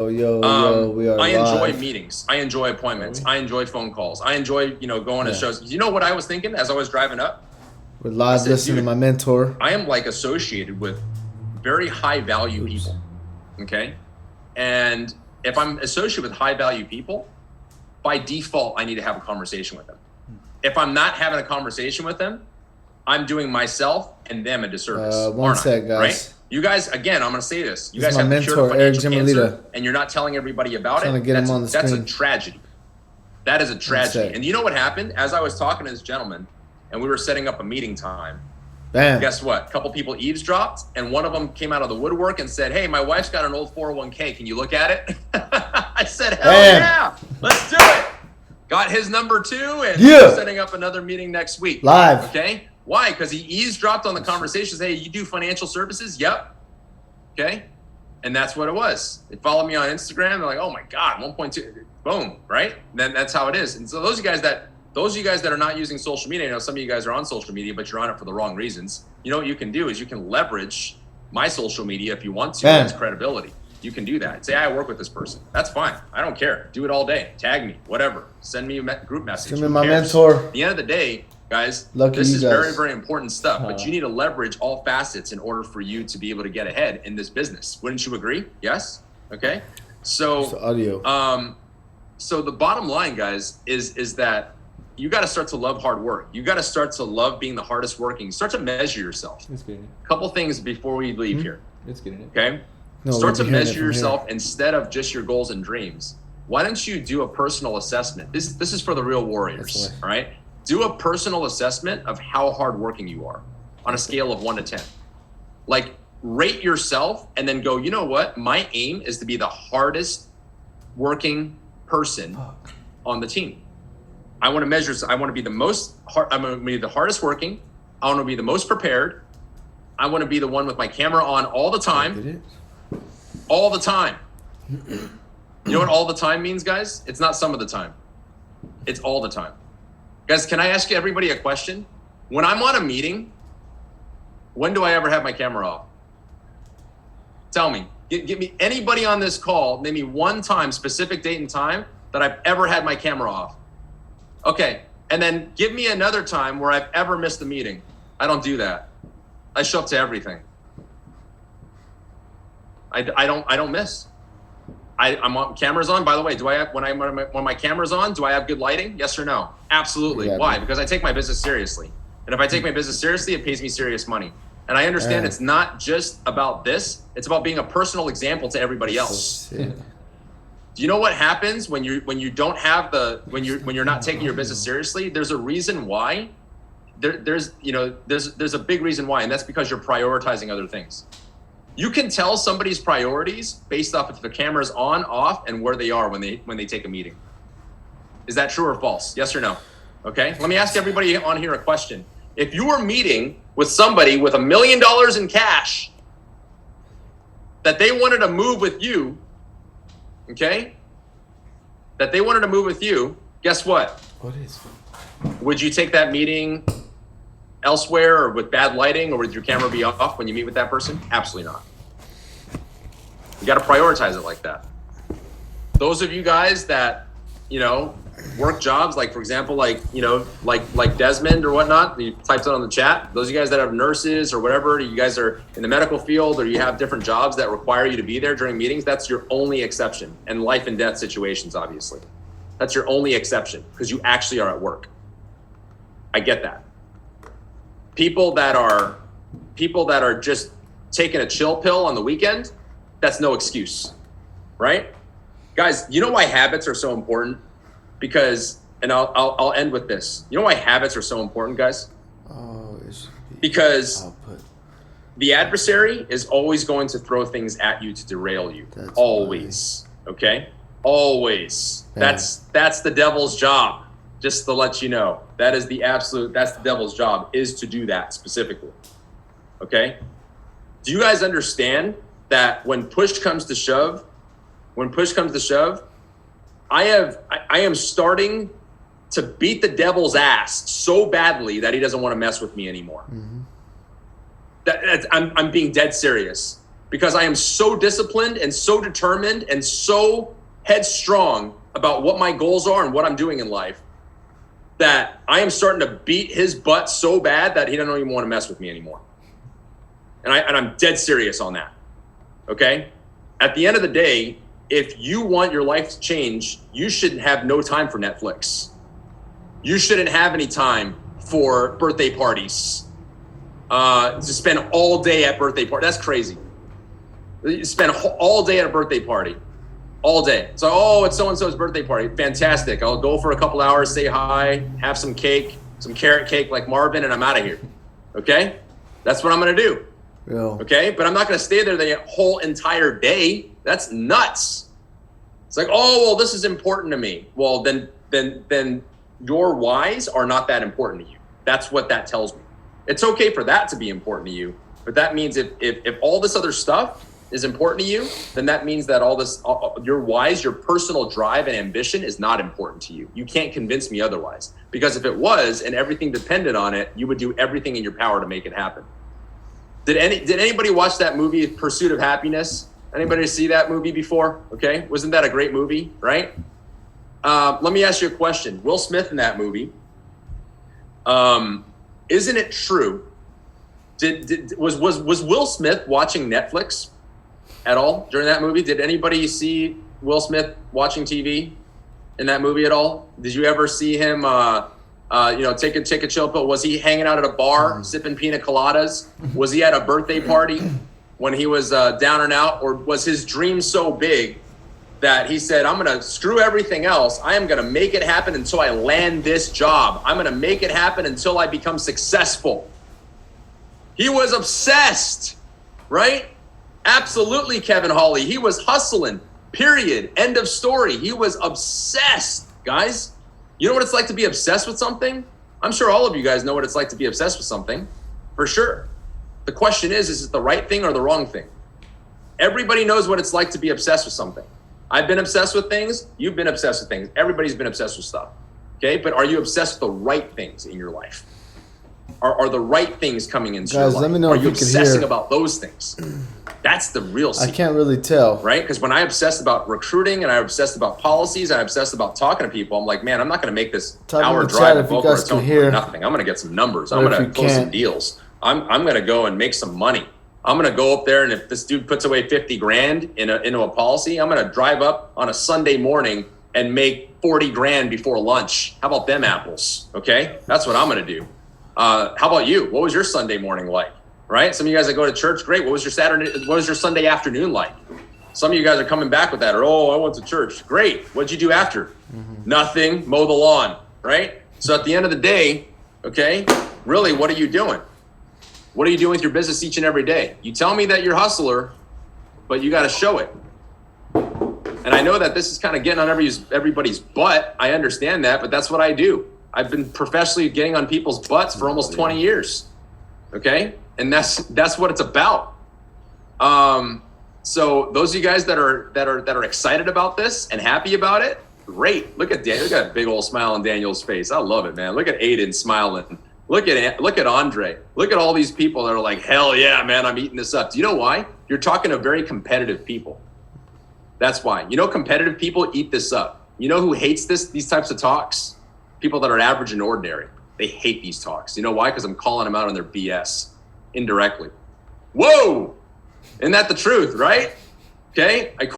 We are I enjoy live. meetings. I enjoy appointments. I enjoy phone calls. I enjoy, going to shows. You know what I was thinking as I was driving up? We're live listening to my mentor. I am like associated with very high value people. Okay. And if I'm associated with high value people, by default, I need to have a conversation with them. If I'm not having a conversation with them, I'm doing myself and them a disservice. One sec, guys. Right? You guys, again, I'm going to say this. You This guys is my have cured mentor, financial JEMIELITA. cancer, and you're not telling everybody about Trying it. to get him on the That's a screen. tragedy. That is a tragedy. And you know what happened? As I was talking to this gentleman, and we were setting up a meeting time, Bam. guess what? A couple people eavesdropped, and one of them came out of the woodwork and said, "Hey, my wife's got an old 401k. Can you look at it?" I said, "Hell Bam. yeah, let's do it." Got his number too, and Yeah. we're setting up another meeting next week. Live. Okay. Why? Because he eavesdropped on the conversations. Hey, you do financial services? Yep. Okay. And that's what it was. They followed me on Instagram. They're like, "Oh my God, 1.2, boom!" Right? Then that's how it is. And so those of you guys that are not using social media, I know some of you guys are on social media, but you're on it for the wrong reasons. You know what you can do is you can leverage my social media if you want to. Bam. As credibility. You can do that. Say, I work with this person. That's fine. I don't care. Do it all day. Tag me, whatever. Send me a group message. Give me Who my cares? mentor. At the end of the day, guys, Lucky this you is guys. very, very important stuff, but you need to leverage all facets in order for you to be able to get ahead in this business. Wouldn't you agree? Yes? Okay. It's the audio. So the bottom line, guys, is that you got to start to love hard work. You got to start to love being the hardest working. Start to measure yourself. A couple things before we leave here. Okay. No, Start to we'll be hearing it measure from yourself here. instead of just your goals and dreams. Why don't you do a personal assessment? This is for the real warriors, That's all right? Do a personal assessment of how hardworking you are on a scale of 1 to 10. Like, rate yourself and then go, you know what? My aim is to be the hardest working person on the team. I want to measure. I want to be the most. I'm going to be the hardest working. I want to be the most prepared. I want to be the one with my camera on all the time. All the time. You know what all the time means, guys? It's not some of the time. It's all the time. Guys, can I ask you everybody a question? When I'm on a meeting, when do I ever have my camera off? Tell me. Give me anybody on this call, name me one time, specific date and time that I've ever had my camera off. Okay. And then give me another time where I've ever missed a meeting. I don't do that. I show up to everything. I don't miss. I'm on cameras on. By the way, do I have when my camera's on? Do I have good lighting? Yes or no? Absolutely. Yeah, Why? Because I take my business seriously, and if I take my business seriously, it pays me serious money. And I understand it's not just about this; it's about being a personal example to everybody else. Do you know what happens when you don't have when you're not taking your business seriously? There's a reason why. There's a big reason why, and that's because you're prioritizing other things. You can tell somebody's priorities based off if the camera's on, off, and where they are when they take a meeting. Is that true or false? Yes or no? Okay. Let me ask everybody on here a question. If you were meeting with somebody with $1 million in cash that they wanted to move with you, okay? That they wanted to move with you, guess what? What is? Would you take that meeting elsewhere or with bad lighting, or would your camera be off when you meet with that person? Absolutely not. You got to prioritize it like that. Those of you guys that, work jobs, like, for example, like Desmond or whatnot, you typed it on the chat. Those of you guys that have nurses or whatever, you guys are in the medical field or you have different jobs that require you to be there during meetings, that's your only exception. And life and death situations, obviously. That's your only exception because you actually are at work. I get that. People that are just taking a chill pill on the weekend, that's no excuse, right? Guys, you know why habits are so important? Because, and I'll end with this. You know why habits are so important, guys? Because the adversary is always going to throw things at you to derail you. That's always, okay? Always. Yeah. That's the devil's job. Just to let you know, that's the devil's job, is to do that specifically. Okay? Do you guys understand that when push comes to shove, I am starting to beat the devil's ass so badly that he doesn't want to mess with me anymore. Mm-hmm. I'm being dead serious. because I am so disciplined and so determined and so headstrong about what my goals are and what I'm doing in life that I am starting to beat his butt so bad that he doesn't even want to mess with me anymore. And I'm dead serious on that. Okay? At the end of the day, if you want your life to change, you should have no time for Netflix. You shouldn't have any time for birthday parties. To spend all day at birthday party. That's crazy. You spend all day at a birthday party. All day. So, oh, it's so-and-so's birthday party. Fantastic. I'll go for a couple hours, say hi, have some cake, some carrot cake like Marvin, and I'm out of here. Okay? That's what I'm going to do. Yeah. Okay? But I'm not going to stay there the whole entire day. That's nuts. It's like, oh, well, this is important to me. Well, then your whys are not that important to you. That's what that tells me. It's okay for that to be important to you, but that means if all this other stuff is important to you, then that means that all this, your whys, your personal drive and ambition is not important to you. You can't convince me otherwise. Because if it was and everything depended on it, you would do everything in your power to make it happen. Did anybody watch that movie, Pursuit of Happiness? Anybody see that movie before? Okay, wasn't that a great movie, right? Let me ask you a question. Will Smith in that movie, isn't it true? Was Will Smith watching Netflix at all during that movie? Did anybody see Will Smith watching TV in that movie at all? Did you ever see him, take a chill pill? Was he hanging out at a bar sipping pina coladas? Was he at a birthday party when he was down and out? Or was his dream so big that he said, I'm going to screw everything else. I am going to make it happen until I land this job. I'm going to make it happen until I become successful. He was obsessed, right? Absolutely, Kevin Hawley. He was hustling, period. End of story. He was obsessed, guys. You know what it's like to be obsessed with something? I'm sure all of you guys know what it's like to be obsessed with something, for sure. The question is it the right thing or the wrong thing? Everybody knows what it's like to be obsessed with something. I've been obsessed with things. You've been obsessed with things. Everybody's been obsessed with stuff. Okay, but are you obsessed with the right things in your life? Are the right things coming into your life? Let me know are if you you can obsessing hear. about those things? That's the real secret. I can't really tell. Right? Because when I obsessed about recruiting and I obsessed about policies, I obsessed about talking to people, I'm like, man, I'm not going to make this hour drive in Boca Raton for nothing. I'm going to get some numbers. I'm going to close some deals. I'm going to go and make some money. I'm going to go up there, and if this dude puts away 50 grand into a policy, I'm going to drive up on a Sunday morning and make 40 grand before lunch. How about them apples? Okay? That's what I'm going to do. How about you? What was your Sunday morning like? Right? Some of you guys that go to church, great. What was your Sunday afternoon like? Some of you guys are coming back with that, or, I went to church. Great. What'd you do after? Mm-hmm. Nothing. Mow the lawn. Right? So at the end of the day, okay, really, what are you doing? What are you doing with your business each and every day? You tell me that you're a hustler, but you got to show it. And I know that this is kind of getting on everybody's butt. I understand that, but that's what I do. I've been professionally getting on people's butts for almost 20 years. Okay? And that's what it's about. So those of you guys that are excited about this and happy about it, great. Look at Daniel. Look at that big old smile on Daniel's face. I love it, man. Look at Aiden smiling. Look at Andre. Look at all these people that are like, hell yeah, man, I'm eating this up. Do you know why? You're talking to very competitive people. That's why. You know, competitive people eat this up. You know who hates these types of talks? People that are average and ordinary. They hate these talks. You know why? Because I'm calling them out on their BS indirectly. Whoa! Isn't that the truth, right? Okay? I